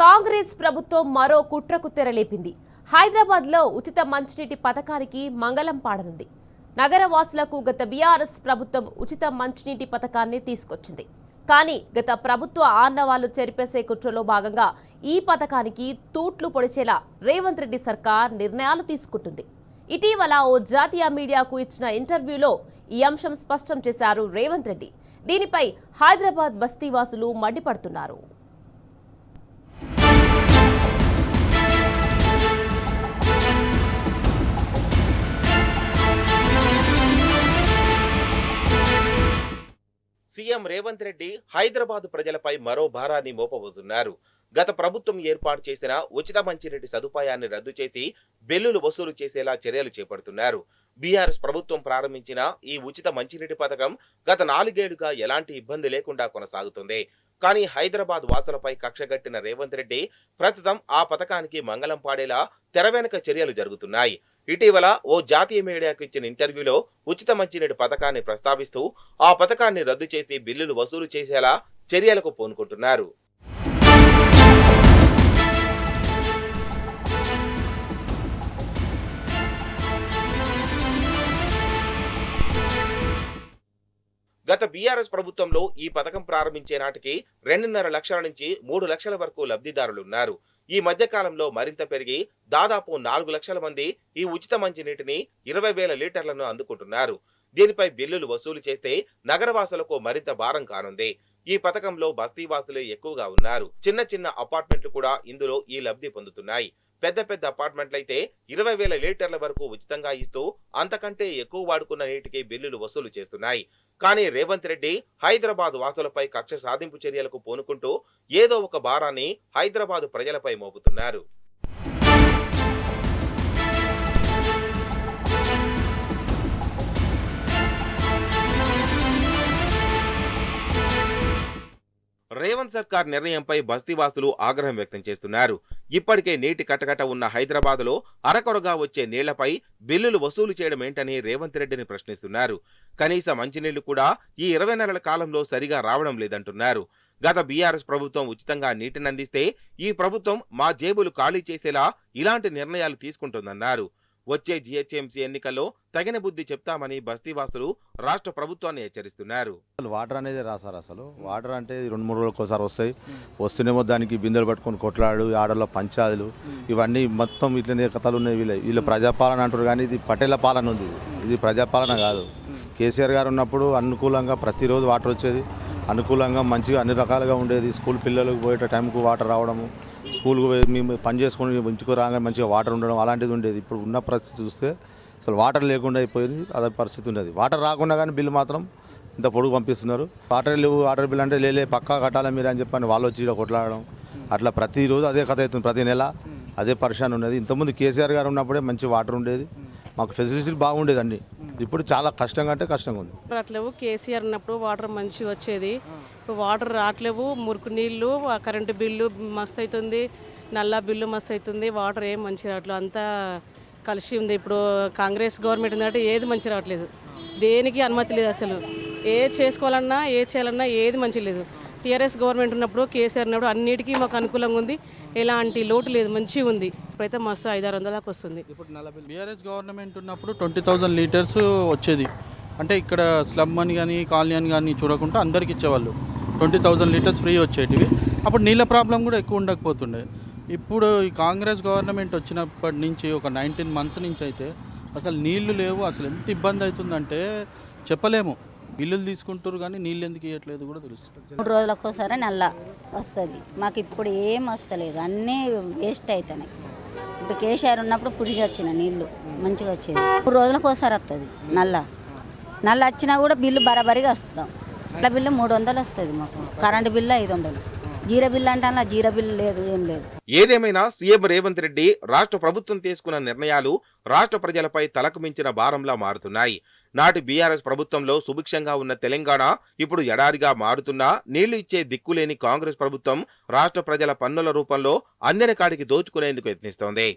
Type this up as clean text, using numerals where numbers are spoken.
కాంగ్రెస్ ప్రభుత్వం మరో కుట్రకు తెరలేపింది. హైదరాబాద్ లో ఉచిత మంచినీటి పథకానికి మంగళం పాడనుంది. నగరవాసులకు గత బీఆర్ఎస్ ప్రభుత్వం ఉచిత మంచినీటి పథకాన్ని తీసుకొచ్చింది. కానీ గత ప్రభుత్వ ఆనవాళ్లు చెరిపేసే కుట్రలో భాగంగా ఈ పథకానికి తూట్లు పొడిచేలా రేవంత్ రెడ్డి సర్కార్ నిర్ణయాలు తీసుకుంటుంది. ఇటీవల ఓ జాతీయ మీడియాకు ఇచ్చిన ఇంటర్వ్యూలో ఈ అంశం స్పష్టం చేశారు రేవంత్ రెడ్డి. దీనిపై హైదరాబాద్ బస్తీవాసులు మండిపడుతున్నారు. సీఎం రేవంత్ రెడ్డి హైదరాబాద్ ప్రజలపై మరో భారాన్ని మోపబోతున్నారు. గత ప్రభుత్వం ఏర్పాటు చేసిన ఉచిత మంచినీటి సదుపాయాన్ని రద్దు చేసి బిల్లులు వసూలు చేసేలా చర్యలు చేపడుతున్నారు. బీఆర్ఎస్ ప్రభుత్వం ప్రారంభించిన ఈ ఉచిత మంచినీటి పథకం గత 4 ఏళ్లుగా ఎలాంటి ఇబ్బంది లేకుండా కొనసాగుతుంది. కానీ హైదరాబాద్ వాసులపై కక్షగట్టిన రేవంత్ రెడ్డి ప్రస్తుతం ఆ పథకానికి మంగళం పాడేలా తెర వెనుక చర్యలు జరుగుతున్నాయి. ఇటీవల ఓ జాతీయ మీడియాకు ఇచ్చిన ఇంటర్వ్యూలో ఉచిత మంచినీటి పథకాన్ని ప్రస్తావిస్తూ ఆ పథకాన్ని రద్దు చేసి బిల్లులు వసూలు చేసేలా చర్యలకు పూనుకుంటున్నారు. గత బీఆర్ఎస్ ప్రభుత్వంలో ఈ పథకం ప్రారంభించే నాటికి 2.5 లక్షల నుంచి 3 లక్షల వరకు లబ్ధిదారులున్నారు. ఈ మధ్య కాలంలో మరింత పెరిగి దాదాపు 4 లక్షల మంది ఈ ఉచిత మంచినీటిని 20,000 లీటర్లను అందుకుంటున్నారు. దీనిపై బిల్లులు వసూలు చేస్తే నగరవాసులకు మరింత భారం కానుంది. ఈ పథకంలో బస్తీవాసులే ఎక్కువగా ఉన్నారు. చిన్న చిన్న అపార్ట్మెంట్లు కూడా ఇందులో ఈ లబ్ధి పొందుతున్నాయి. పెద్ద పెద్ద అపార్ట్మెంట్లయితే 20,000 లీటర్ల వరకు ఉచితంగా ఇస్తూ అంతకంటే ఎక్కువ వాడుకున్న నీటికి బిల్లులు వసూలు చేస్తున్నాయి. కానీ రేవంత్ రెడ్డి హైదరాబాద్ వాసులపై కక్ష సాధింపు చర్యలకు పూనుకుంటూ ఏదో ఒక భారాన్ని హైదరాబాద్ ప్రజలపై మోపుతున్నారు. రేవంత్ సర్కార్ నిర్ణయంపై బస్తీవాసులు ఆగ్రహం వ్యక్తం చేస్తున్నారు. ఇప్పటికే నీటి కటకట ఉన్న హైదరాబాద్ లో అరకొరగా వచ్చే నీళ్లపై బిల్లులు వసూలు చేయడం ఏంటని రేవంత్ రెడ్డిని ప్రశ్నిస్తున్నారు. కనీస మంచినీళ్లు కూడా ఈ 20 నెలల కాలంలో సరిగా రావడం లేదంటున్నారు. గత బీఆర్ఎస్ ప్రభుత్వం ఉచితంగా నీటిని అందిస్తే ఈ ప్రభుత్వం మా జేబులు ఖాళీ చేసేలా ఇలాంటి నిర్ణయాలు తీసుకుంటుందన్నారు. వచ్చే జీహెచ్ఎంసీ ఎన్నికల్లో తగిన బుద్ధి చెప్తామని బస్తీవాసులు రాష్ట్ర ప్రభుత్వాన్ని హెచ్చరిస్తున్నారు. వాటర్ అనేది రాసారు. అసలు వాటర్ అంటే 2-3 రోజులకు ఒకసారి వస్తాయి. వస్తేనేమో దానికి బిందెలు పట్టుకొని కొట్లాడు, ఆడలో పంచాదులు, ఇవన్నీ మొత్తం ఇట్లనే కథలు ఉన్నాయి. వీళ్ళు ప్రజాపాలన అంటారు కానీ ఇది పటేల పాలన ఉంది. ఇది ప్రజాపాలన కాదు. కేసీఆర్ గారు ఉన్నప్పుడు అనుకూలంగా ప్రతిరోజు వాటర్ వచ్చేది, అనుకూలంగా మంచిగా అన్ని రకాలుగా ఉండేది. స్కూల్ పిల్లలకు పోయే టైంకు వాటర్ రావడము, స్కూల్కి మేము పని చేసుకుని ఇంటికి రాగానే మంచిగా వాటర్ ఉండడం అలాంటిది ఉండేది. ఇప్పుడు ఉన్న పరిస్థితి చూస్తే అసలు వాటర్ లేకుండా అయిపోయింది. అదే పరిస్థితి ఉండేది. వాటర్ రాకుండా కానీ బిల్లు మాత్రం ఇంత పొడుగు పంపిస్తున్నారు. వాటర్ లేవు, వాటర్ బిల్ అంటే లేలే పక్కా కట్టాలి మీరు అని చెప్పని వాళ్ళు వచ్చి కొట్లాడడం, అట్లా ప్రతిరోజు అదే కథ అవుతుంది. ప్రతి నెల అదే పరిశాన్ ఉన్నది. ఇంతకుముందు కేసీఆర్ గారు ఉన్నప్పుడే మంచి వాటర్ ఉండేది, మాకు ఫెసిలిటీలు బాగుండేది అన్ని. ఇప్పుడు చాలా కష్టంగా అంటే కష్టంగా ఉంది. రావట్లేవు. కేసీఆర్ ఉన్నప్పుడు వాటర్ మంచిగా వచ్చేది. ఇప్పుడు వాటర్ రావట్లేవు. మురికి నీళ్ళు, కరెంటు బిల్లు మస్తు అవుతుంది, నల్లా బిల్లు మస్తు అవుతుంది. వాటర్ ఏం మంచి రావట్లేదు, అంతా కలిసి ఉంది. ఇప్పుడు కాంగ్రెస్ గవర్నమెంట్ ఉందంటే ఏది మంచి రావట్లేదు, దేనికి అనుమతి లేదు. అసలు ఏ చేసుకోవాలన్నా ఏ చేయాలన్నా ఏది మంచి లేదు. టీఆర్ఎస్ గవర్నమెంట్ ఉన్నప్పుడు కేసీఆర్ ఉన్నప్పుడు అన్నిటికీ మాకు అనుకూలంగా ఉంది, ఎలాంటి లోటు లేదు, మంచిగా ఉంది. ఇప్పుడైతే మస్తు 500-600 దాకా వస్తుంది. బీఆర్ఎస్ గవర్నమెంట్ ఉన్నప్పుడు 20,000 లీటర్స్ వచ్చేది. అంటే ఇక్కడ స్లమ్ అని కానీ కాలనీ అని కానీ చూడకుండా అందరికి ఇచ్చేవాళ్ళు. 20,000 లీటర్స్ ఫ్రీ వచ్చేటివి. అప్పుడు నీళ్ళ ప్రాబ్లం కూడా ఎక్కువ ఉండకపోతుండే. ఇప్పుడు ఈ కాంగ్రెస్ గవర్నమెంట్ వచ్చినప్పటి నుంచి ఒక 19 మంత్స్ నుంచి అయితే అసలు నీళ్లు లేవు. అసలు ఎంత ఇబ్బంది అవుతుందంటే చెప్పలేము. బిల్లులు తీసుకుంటారు కానీ నీళ్ళు ఎందుకు ఇవ్వట్లేదు కూడా తెలుస్తుంది. 3 రోజులకు ఒకసారి నల్ల వస్తుంది. మాకు ఇప్పుడు ఏం వస్తలేదు, అన్నీ వేస్ట్ అవుతున్నాయి. ఇప్పుడు కేసీఆర్ ఉన్నప్పుడు పురిగి వచ్చిన నీళ్ళు మంచిగా వచ్చేది. 3 రోజులకు ఒకసారి వస్తుంది నల్ల వచ్చినా కూడా బిల్లు బరాబరిగా వస్తాం. అట్లా బిల్లు 300 వస్తుంది మాకు. Current bill 500. జీరో బిల్లు అంటే అలా జీరో బిల్లు లేదు, ఏం లేదు. ఏదేమైనా సీఎం రేవంత్ రెడ్డి రాష్ట్ర ప్రభుత్వం తీసుకున్న నిర్ణయాలు రాష్ట్ర ప్రజలపై తలకు మించిన భారంలా మారుతున్నాయి. నాటి బీఆర్ఎస్ ప్రభుత్వంలో సుభిక్షంగా ఉన్న తెలంగాణ ఇప్పుడు ఎడారిగా మారుతున్నా నీళ్లు ఇచ్చే దిక్కులేని కాంగ్రెస్ ప్రభుత్వం రాష్ట్ర ప్రజల పన్నుల రూపంలో అందిన కాడికి దోచుకునేందుకు యత్నిస్తోంది.